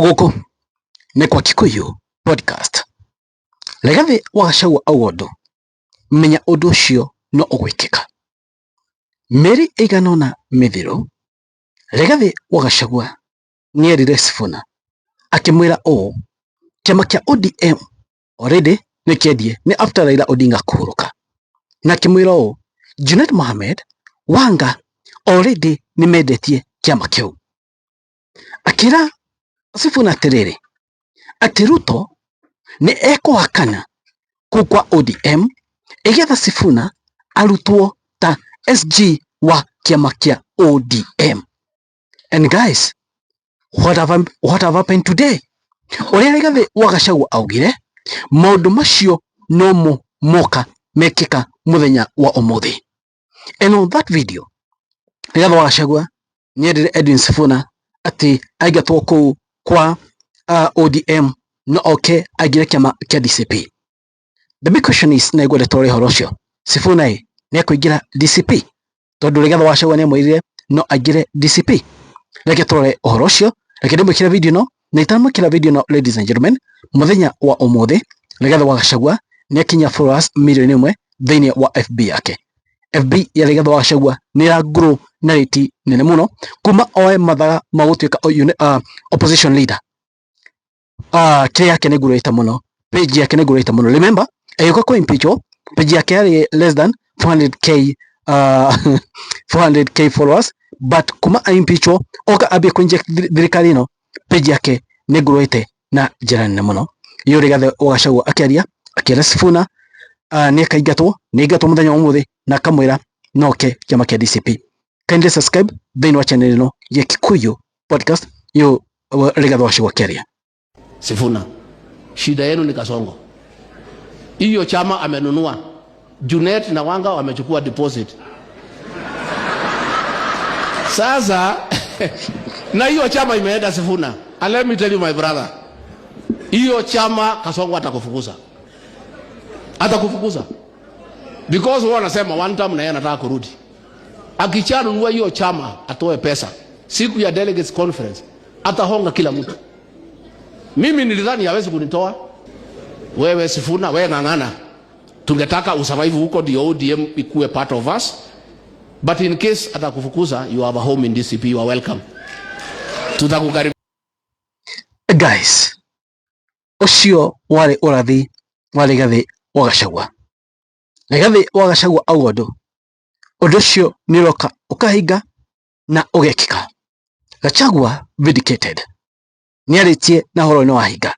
Gũkũ nĩ kwa Kikuyu podcast. Rigathi wa Gachagua auga ũndũ, menya ũndũ ũcio no ũgwĩkĩka. Mĩeri ĩigana ũna mĩthiru, Rigathi wa Gachagua nĩerire Sifuna akĩmwĩra ũũ, kĩama kĩa ODM already nĩkĩendie nĩ after Raila Odinga kũhurũka, na akĩmwĩra ũũ, Junet Mohammed, Wanga already nĩmendetie kĩama kĩu. Akĩra Sifuna atĩrĩrĩ, atĩ Ruto nĩ ekũhakana kũu kwa ODM ĩgetha Sifuna arutwo ta SG wa kĩama kĩa ODM. And guys, what have happened today? Ũrĩa Rigathi wa Gachagua augire, maũndũ macio no moka mekĩka mũthenya wa ũmũthĩ. And on that video, Rigathi wa Gachagua nĩerire Edwin Sifuna atĩ aingatwo kũu kwa ODM no oke aingĩre kĩama kĩa DCP. The big question is, nĩ ngwendete ũrĩa ũhoro ũcio, Sifuna nĩ ekũingĩra DCP? Tondũ Rigathi wa Gachagua nĩamwĩrire no aingĩre DCP. Reke tũrore ũhoro ũcio, reke ndĩmwĩkĩre video no, na itanamwĩkĩra video no, ladies and gentlemen, mũthenya wa ũmũthĩ Rigathi wa Gachagua nĩakinya followers milioni 1 thĩinĩ wa FB yake. FB ya Rigathi wa Gachagua nĩra grow na rate nene mũno kuma oe mathaga ma gũtuĩka opposition leader. Kĩrĩa yake nĩ growĩte mũno, page yake nĩ growĩte mũno. Remember, agĩũka kũ impeachwo, page yake yarĩ less than 400k followers, but kuma impeachwo oka ambia kũinject thirikari ĩno, page yake nĩ growĩte na njĩra nene mũno. Iyo Rigathi wa Gachagua akĩaria, akĩera Sifuna nĩakaingatwo mũthenya wa ũmũthĩ na akamwĩra noke kĩama kĩa DCP. Kindly subscribe thĩinĩ wa channel ĩno ya Kikuyu podcast. Yo Rigathi wa Gachagua akĩaria. Sifuna, shida yenu ni Kasongo. Hiyo chama amenunua. Junet na Wanga wamechukua deposit. Sasa na hiyo chama imeenda Sifuna. And let me tell you my brother, hiyo chama Kasongo atakufukuza. Atakufukuza. Because wao wanasema one time na yeye anataka kurudi. Akichanunua hiyo chama atoe pesa, siku ya delegates conference atahonga kila mtu. Mimi nilidhani hawezi kunitoa. Wewe Sifuna, wewe ng'ang'ana. Tungetaka usurvive huko ndio ODM ikuwe part of us. But in case atakufukuza, you have a home in DCP, you are welcome. Tutakukaribisha. Guys, ucio wale urathi wa Rigathi wa Gachagua. Rigathi wa Gachagua auga ũndũ, ũndũ ũcio nĩũroka ũkahinga na ũgekĩka. Gachagua vindicated. Nĩarĩtie na horo nĩ wahinga.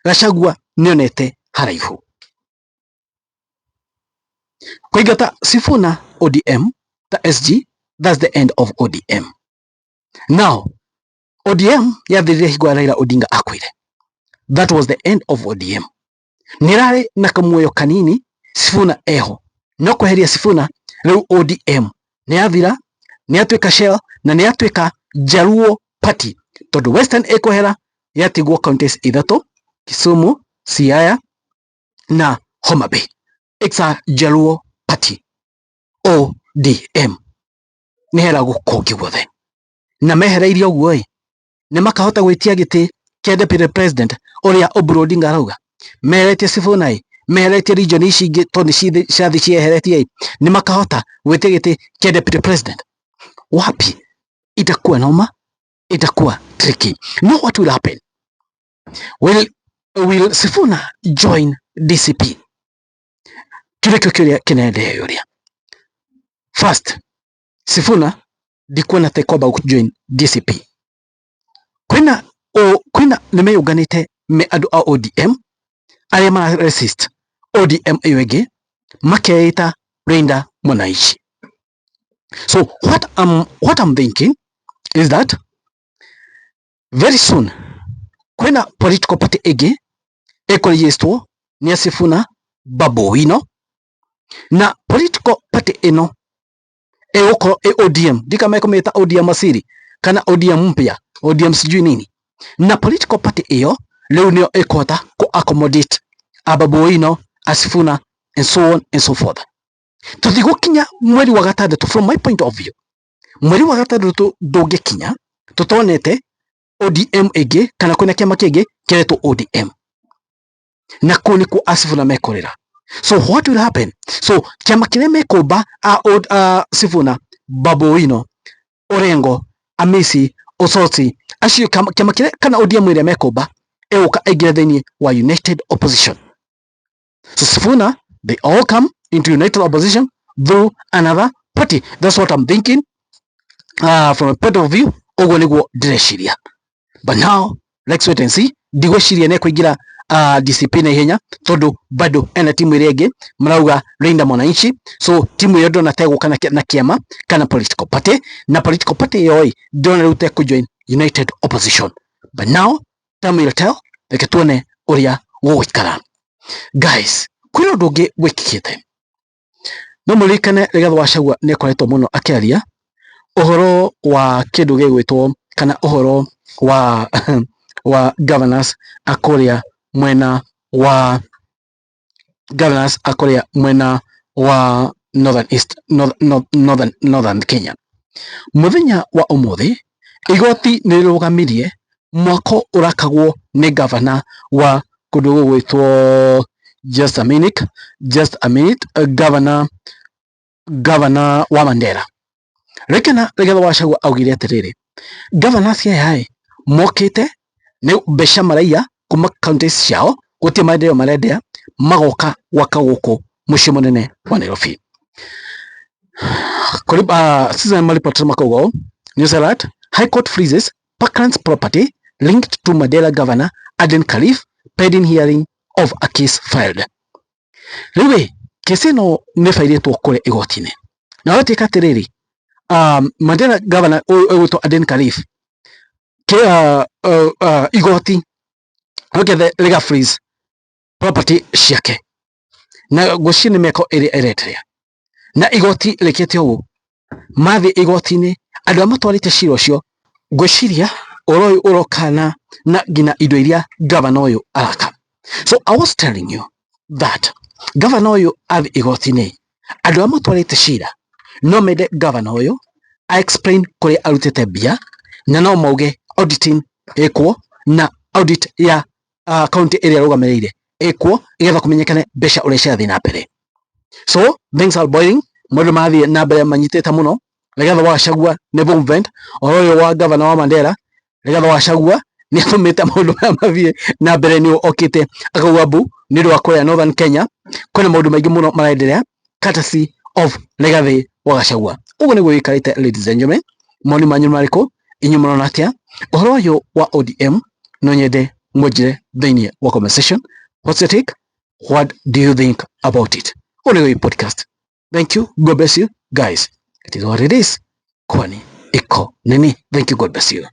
Gachagua nĩonete haraihu. Kũingata Sifuna ODM ta SG, that's the end of ODM. Now, ODM yathirire hingo ya Raila Odinga akuire. That was the end of ODM. Nĩrarĩ na kamuoyo kanini Sifuna eho. No kweheria Sifuna, rĩu ODM nĩyathira, nĩyatuĩka Shell na nĩyatuĩka Jaluo Party. Tondũ Western ĩkwehera, yatigwo counties ithatũ, Kisumu, Siaya na Homa Bay. It's a Jaluo Party. ODM nĩhera gũkũ guothe. Na mehereirie ũguo nĩmakahota gwĩtia gĩtĩ kĩa deputy president ũrĩa Oburu Odinga arauga. Meheretie Sifuna, meheretie region ici ingĩ tondũ ciathi cieheretie, nĩmakahota gwĩtia gĩtĩ kĩa deputy president. Wapi? Itakuwa noma, itakuwa tricky. Know what will happen? Will Sifuna join DCP? Kĩrĩkĩo kĩrĩa kĩnendeyo yũria. First, Sifuna ndikuona ta kwamba join DCP. Kwĩna nĩmeyũnganĩte me andũ a ODM arĩa mara resist ODM ĩyo ĩngĩ makeita Linda Mwananchi. So what I'm thinking is that very soon kwĩna political party ĩngĩ ĩkũregistrwo nĩ Sifuna Babu Wino, na political party ĩno ĩgũkorwo ODM, ndika mekumĩta ODM asiri kana ODM mpya, ODM sijui nini. Na political party ĩyo rĩu nĩyo ĩkũhota ku accommodate Babu Wino, Sifuna and so on and so forth. Tũthigũkinya mweri wa gatandatũ, from my point of view, mweri wa gatandatũ ndũngĩkinya tũtonete ODM ege kana kwina kiama kingi kiretwo ODM na kuni ku Sifuna mekorera. So what will happen? So kiama kiria mekomba Sifuna, Babu Owino, Orengo, Amisi, Osoti acio kiama kiria kana ODM iria mekomba eguka aingira thiini wa united opposition. So Sifuna, they all come into united opposition through another party. That's what I'm thinking from a point of view. Ogo niguo direciria. But now let's wait and see. Digweciria ne kuingira DCP na ihenya tondu bado ena timu iria ingi marauga Linda Mwananchi. So timu iyo ndona teguka na kiama kana political party, na political party yoi ndona rute ku join united opposition. But now time will tell. Reke tuone uria gugikara. Guys, kwina undu ungi gwikikite no mulikane Rigathi wa Gachagua ni koretwo muno akiaria uhoro wa kindu gigwitwo kana uhoro wa governors akoria mwena wa northern Kenya. Muthenya wa umuthi igoti nirugamirie mwako urakagwo ni governor wa kundu gugwitwo just a minute governor wa Mandera. Rekena Rigathi wa Gachagua augire atiriri governor cia mokite ni besha maraia kuma counties ciao gutie maendeleo marendea magoka waka guku mucii munene wa Nairobi. Citizen report makauga News Alert: High Court freezes Parklands property linked to Mandera Governor Aden Khalif pending hearing of a case filed. Riwe kesi no ne fairetwo kure igotine na watika atiriri Mandera Governor uto Aden Khalif ke igoti ogethe lega freeze property ciake na gucini meko eretria na igoti lekete ugu mathi igotini andu amatwarite cira ucio gwiciria oroyu urokana na gina indo iria governor uyu araka. So I was telling you that governor uyu athi igotini andu amatwarite cira no mende governor uyu I explain kuri arutite bia na no mauge auditing ekwo na audit ya county area rugamirire ekwo igetha kumenyekane besha urecia thina mbere. So things are boiling, mundu mathi na mbere manyitete muno. Rigathi wa Gachagua ne movement oroyo wa governor wa Mandera. Rigathi wa Gachagua ni atumite mundu mathie na mbere ni okite akauga bu ni ndo akoya northern Kenya kuna mundu maingi muno maraendelea courtesy of Rigathi wa Gachagua. Ugo ni gwikarite ladies and gentlemen, moni manyu mariko inyuma na atia oroyo wa ODM no nyende mwajire thiini wa conversation. What's your take? What do you think about it? Only podcast. Thank you. God bless you guys. It is what it is. Kwani iko nini? Thank you. God bless you.